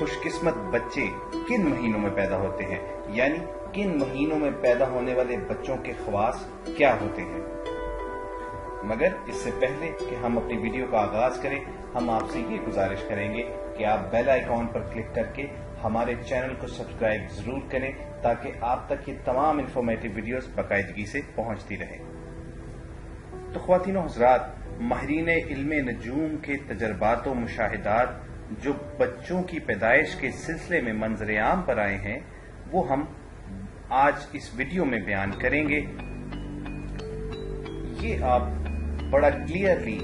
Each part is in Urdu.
خوش قسمت بچے کن مہینوں میں پیدا ہوتے ہیں، یعنی کن مہینوں میں پیدا ہونے والے بچوں کے خواص کیا ہوتے ہیں۔ مگر اس سے پہلے کہ ہم اپنی ویڈیو کا آغاز کریں، ہم آپ سے یہ گزارش کریں گے کہ آپ بیل آئیکن پر کلک کر کے ہمارے چینل کو سبسکرائب ضرور کریں تاکہ آپ تک یہ تمام انفارمیٹو ویڈیوز باقاعدگی سے پہنچتی رہیں۔ تو خواتین و حضرات، ماہرین علم نجوم کے تجربات و مشاہدات جو بچوں کی پیدائش کے سلسلے میں منظر عام پر آئے ہیں، وہ ہم آج اس ویڈیو میں بیان کریں گے۔ یہ آپ بڑا کلیئرلی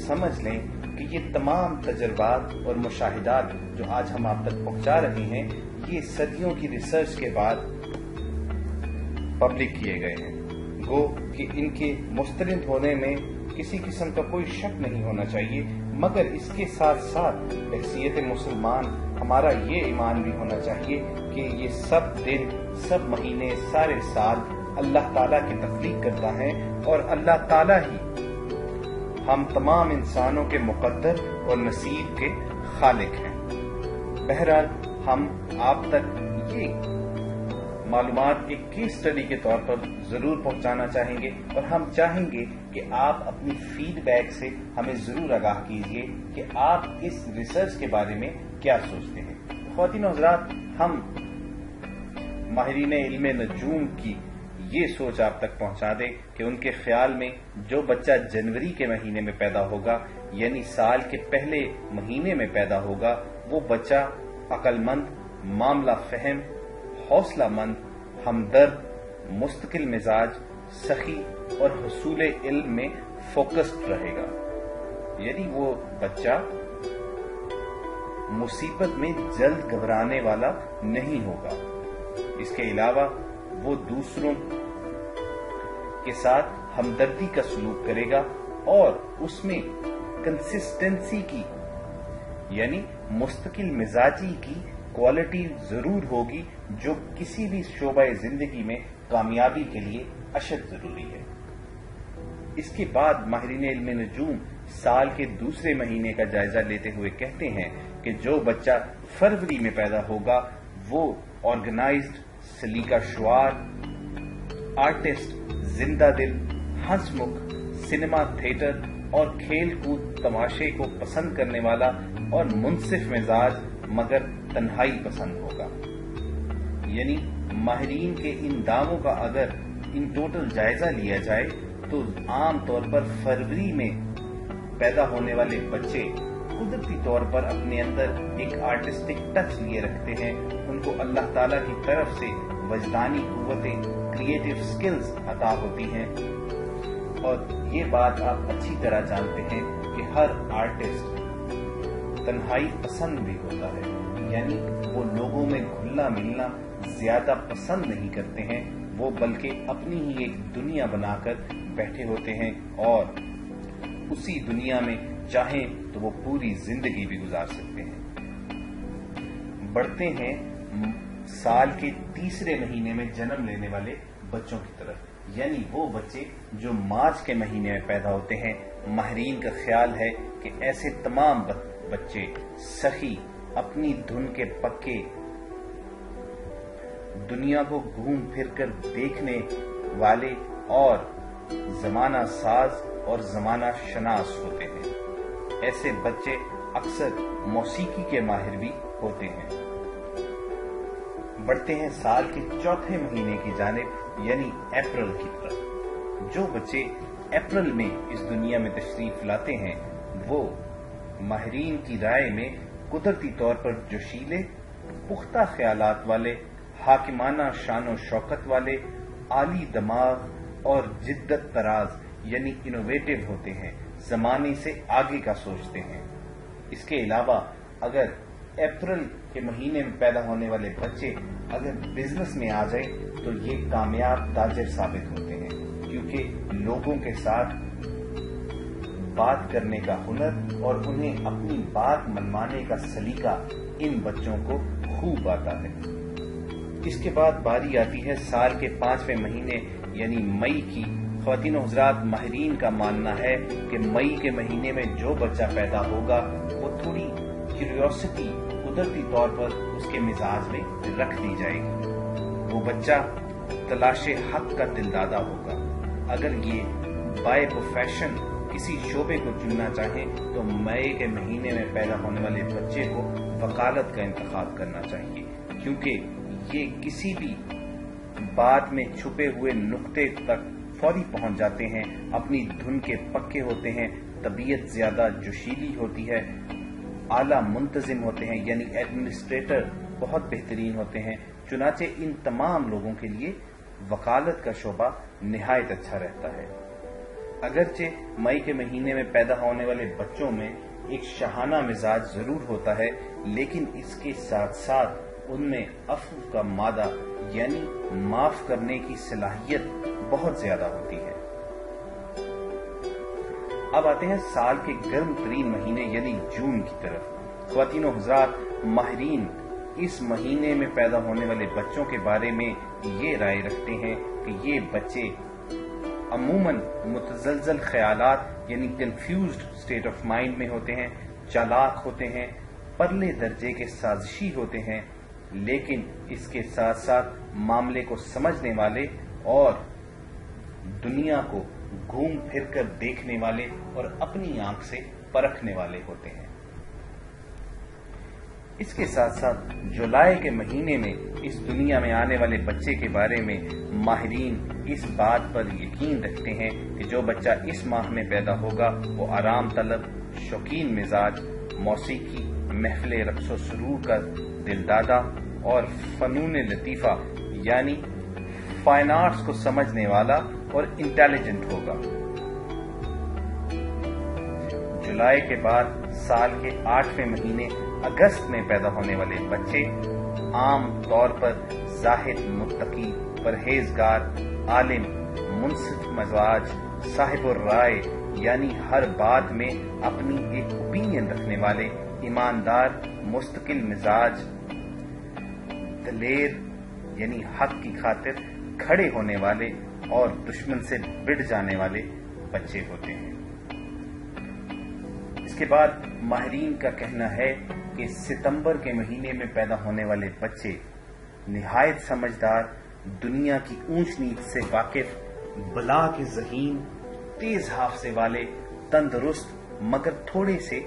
سمجھ لیں کہ یہ تمام تجربات اور مشاہدات جو آج ہم آپ تک پہنچا رہے ہیں، یہ صدیوں کی ریسرچ کے بعد پبلک کیے گئے ہیں۔ گو کہ ان کے مستند ہونے میں کسی قسم کا کوئی شک نہیں ہونا چاہیے، مگر اس کے ساتھ ساتھ حیثیت مسلمان ہمارا یہ ایمان بھی ہونا چاہیے کہ یہ سب دن، سب مہینے، سارے سال اللہ تعالیٰ کی تخلیق کرتا ہے اور اللہ تعالیٰ ہی ہم تمام انسانوں کے مقدر اور نصیب کے خالق ہیں۔ بہرحال ہم آپ تک یہ معلومات ایک کیس اسٹڈی کے طور پر ضرور پہنچانا چاہیں گے، اور ہم چاہیں گے کہ آپ اپنی فیڈ بیک سے ہمیں ضرور آگاہ کیجیے کہ آپ اس ریسرچ کے بارے میں کیا سوچتے ہیں۔ خواتین و حضرات، ہم ماہرین علم نجوم کی یہ سوچ آپ تک پہنچا دیں کہ ان کے خیال میں جو بچہ جنوری کے مہینے میں پیدا ہوگا، یعنی سال کے پہلے مہینے میں پیدا ہوگا، وہ بچہ عقل مند، معاملہ فہم، حوصلہ مند، ہمدرد، مستقل مزاج، سخی اور حصول علم میں فوکسڈ رہے گا، یعنی وہ بچہ مصیبت میں جلد گھبرانے والا نہیں ہوگا۔ اس کے علاوہ وہ دوسروں کے ساتھ ہمدردی کا سلوک کرے گا اور اس میں کنسسٹنسی کی، یعنی مستقل مزاجی کی کوالٹی ضرور ہوگی جو کسی بھی شعبہ زندگی میں کامیابی کے لیے اشد ضروری ہے۔ اس کے بعد ماہرین علم نجوم سال کے دوسرے مہینے کا جائزہ لیتے ہوئے کہتے ہیں کہ جو بچہ فروری میں پیدا ہوگا وہ آرگنائزڈ، سلیقہ شعار، آرٹسٹ، زندہ دل، ہنس مکھ، سنیما تھیٹر اور کھیل کود تماشے کو پسند کرنے والا اور منصف مزاج مگر تنہائی پسند ہوگا۔ یعنی ماہرین کے ان دعووں کا اگر ان ٹوٹل جائزہ لیا جائے تو عام طور پر فروری میں پیدا ہونے والے بچے قدرتی طور پر اپنے اندر ایک آرٹسٹک ٹچ لیے رکھتے ہیں، ان کو اللہ تعالیٰ کی طرف سے وجدانی قوتیں، کریٹو سکلز عطا ہوتی ہیں، اور یہ بات آپ اچھی طرح جانتے ہیں کہ ہر آرٹسٹ تنہائی پسند بھی ہوتا ہے، یعنی وہ لوگوں میں گھلنا ملنا زیادہ پسند نہیں کرتے ہیں، وہ بلکہ اپنی ہی ایک دنیا بنا کر بیٹھے ہوتے ہیں اور اسی دنیا میں چاہیں تو وہ پوری زندگی بھی گزار سکتے ہیں۔ بڑھتے ہیں سال کے تیسرے مہینے میں جنم لینے والے بچوں کی طرف، یعنی وہ بچے جو مارچ کے مہینے میں پیدا ہوتے ہیں۔ ماہرین کا خیال ہے کہ ایسے تمام بچے سخی، اپنی دھن کے پکے، دنیا کو گھوم پھر کر دیکھنے والے اور زمانہ ساز اور زمانہ شناس ہوتے ہیں۔ ایسے بچے اکثر موسیقی کے ماہر بھی ہوتے ہیں۔ بڑھتے ہیں سال کے چوتھے مہینے کی جانب، یعنی اپریل کی طرف۔ جو بچے اپریل میں اس دنیا میں تشریف لاتے ہیں وہ ماہرین کی رائے میں قدرتی طور پر جوشیلے، پختہ خیالات والے، حاکمانہ شان و شوکت والے، عالی دماغ اور جدت طراز یعنی انوویٹو ہوتے ہیں، زمانے سے آگے کا سوچتے ہیں۔ اس کے علاوہ اگر اپریل کے مہینے میں پیدا ہونے والے بچے اگر بزنس میں آ جائیں تو یہ کامیاب تاجر ثابت ہوتے ہیں، کیونکہ لوگوں کے ساتھ بات کرنے کا ہنر اور انہیں اپنی بات منوانے کا سلیقہ ان بچوں کو خوب آتا ہے۔ اس کے بعد باری آتی ہے سال کے 5ویں مہینے یعنی مئی کی۔ خواتین و حضرات، ماہرین کا ماننا ہے کہ مئی کے مہینے میں جو بچہ پیدا ہوگا وہ تھوڑی کیوریوسٹی، قدرتی طور پر اس کے مزاج میں رکھ دی جائے گی۔ وہ بچہ تلاش حق کا دلدادہ ہوگا۔ اگر یہ بائی پروفیشن کسی شعبے کو چننا چاہیں تو مئی کے مہینے میں پیدا ہونے والے بچے کو وکالت کا انتخاب کرنا چاہیے، کیونکہ یہ کسی بھی بات میں چھپے ہوئے نقطے تک فوری پہنچ جاتے ہیں، اپنی دھن کے پکے ہوتے ہیں، طبیعت زیادہ جوشیلی ہوتی ہے، اعلیٰ منتظم ہوتے ہیں، یعنی ایڈمنسٹریٹر بہت بہترین ہوتے ہیں۔ چنانچہ ان تمام لوگوں کے لیے وکالت کا شعبہ نہایت اچھا رہتا ہے۔ اگرچہ مئی کے مہینے میں پیدا ہونے والے بچوں میں ایک شاہانہ مزاج ضرور ہوتا ہے، لیکن اس کے ساتھ ساتھ ان میں عفو کا مادہ یعنی معاف کرنے کی صلاحیت بہت زیادہ ہوتی ہے۔ اب آتے ہیں سال کے گرم ترین مہینے یعنی جون کی طرف۔ خواتین و حضرات، ماہرین اس مہینے میں پیدا ہونے والے بچوں کے بارے میں یہ رائے رکھتے ہیں کہ یہ بچے عموماً متزلزل خیالات یعنی کنفیوزڈ اسٹیٹ آف مائنڈ میں ہوتے ہیں، چالاک ہوتے ہیں، پرلے درجے کے سازشی ہوتے ہیں، لیکن اس کے ساتھ ساتھ معاملے کو سمجھنے والے اور دنیا کو گھوم پھر کر دیکھنے والے اور اپنی آنکھ سے پرکھنے والے ہوتے ہیں۔ اس کے ساتھ ساتھ جولائی کے مہینے میں اس دنیا میں آنے والے بچے کے بارے میں ماہرین اس بات پر یقین رکھتے ہیں کہ جو بچہ اس ماہ میں پیدا ہوگا وہ آرام طلب، شوقین مزاج، موسیقی، محفل رقص و سرور کا دلدادہ اور فنون لطیفہ یعنی فائن آرٹس کو سمجھنے والا اور انٹیلیجنٹ ہوگا۔ جولائی کے بعد سال کے 8ویں مہینے اگست میں پیدا ہونے والے بچے عام طور پر زاہد، متقی، پرہیزگار، عالم، منصف مزاج، صاحب الرائے یعنی ہر بات میں اپنی ایک اوپینین رکھنے والے، ایماندار، مستقل مزاج، دلیر یعنی حق کی خاطر کھڑے ہونے والے اور دشمن سے بڑھ جانے والے بچے ہوتے ہیں۔ اس کے بعد ماہرین کا کہنا ہے کہ ستمبر کے مہینے میں پیدا ہونے والے بچے نہایت سمجھدار، دنیا کی اونچ نیچ سے واقف، بلا کے ذہین، تیز حافظے والے، تندرست مگر تھوڑے سے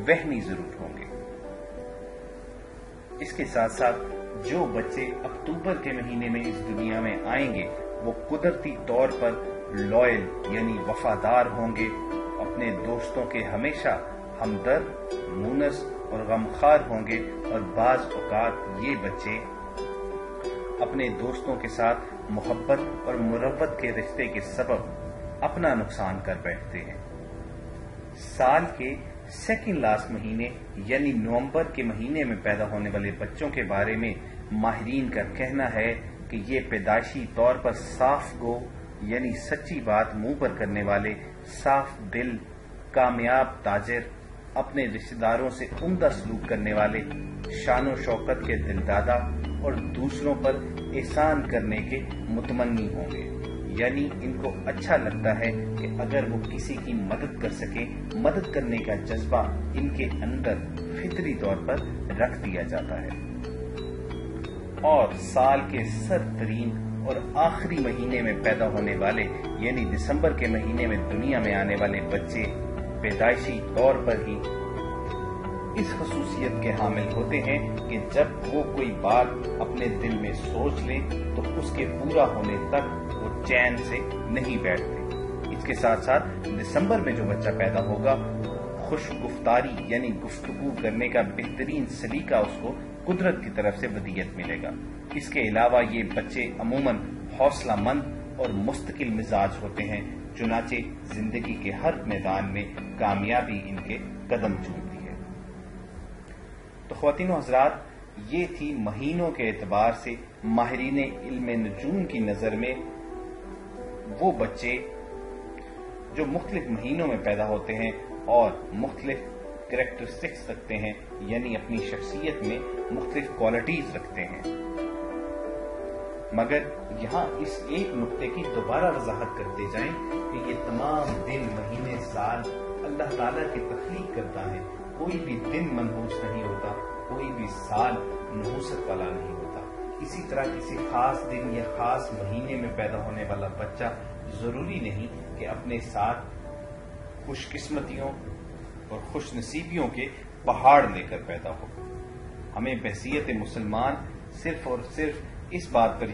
وہمی ضرور ہوں گے۔ اس کے ساتھ ساتھ جو بچے اکتوبر کے مہینے میں اس دنیا میں آئیں گے وہ قدرتی طور پر لوئل یعنی وفادار ہوں گے، اپنے دوستوں کے ہمیشہ ہمدرد، مونس اور غمخوار ہوں گے، اور بعض اوقات یہ بچے اپنے دوستوں کے ساتھ محبت اور مروت کے رشتے کے سبب اپنا نقصان کر بیٹھتے ہیں۔ سال کے سیکنڈ لاسٹ مہینے یعنی نومبر کے مہینے میں پیدا ہونے والے بچوں کے بارے میں ماہرین کا کہنا ہے کہ یہ پیدائشی طور پر صاف گو یعنی سچی بات منہ پر کرنے والے، صاف دل، کامیاب تاجر، اپنے رشتہ داروں سے عمدہ سلوک کرنے والے، شان و شوکت کے دلدادہ اور دوسروں پر احسان کرنے کے متمنی ہوں گے، یعنی ان کو اچھا لگتا ہے کہ اگر وہ کسی کی مدد کر سکیں، مدد کرنے کا جذبہ ان کے اندر فطری طور پر رکھ دیا جاتا ہے۔ اور سال کے سرد ترین اور آخری مہینے میں پیدا ہونے والے یعنی دسمبر کے مہینے میں دنیا میں آنے والے بچے پیدائشی طور پر ہی اس خصوصیت کے حامل ہوتے ہیں کہ جب وہ کوئی بات اپنے دل میں سوچ لیں تو اس کے پورا ہونے تک وہ چین سے نہیں بیٹھتے۔ اس کے ساتھ ساتھ دسمبر میں جو بچہ پیدا ہوگا خوش گفتاری یعنی گفتگو کرنے کا بہترین سلیقہ اس کو قدرت کی طرف سے ودیعت ملے گا۔ اس کے علاوہ یہ بچے عموماً حوصلہ مند اور مستقل مزاج ہوتے ہیں، چنانچہ زندگی کے ہر میدان میں کامیابی ان کے قدم چومتی ہے۔ تو خواتین و حضرات، یہ تھی مہینوں کے اعتبار سے ماہرین علم نجوم کی نظر میں وہ بچے جو مختلف مہینوں میں پیدا ہوتے ہیں اور مختلف کریکٹرسٹکس رکھتے ہیں، یعنی اپنی شخصیت میں مختلف کوالٹیز رکھتے ہیں۔ مگر یہاں اس ایک نقطے کی دوبارہ وضاحت کرتے جائیں کہ یہ تمام دن، مہینے، سال اللہ تعالیٰ کی تخلیق کرتا ہے، کوئی بھی دن منحوس نہیں ہوتا، کوئی بھی سال نحوست والا نہیں ہوتا۔ اسی طرح کسی خاص دن یا خاص مہینے میں پیدا ہونے والا بچہ ضروری نہیں کہ اپنے ساتھ خوش قسمتیوں اور خوش نصیبیوں کے پہاڑ لے کر پیدا ہو۔ ہمیں بحیثیت مسلمان صرف اور صرف اس بات پر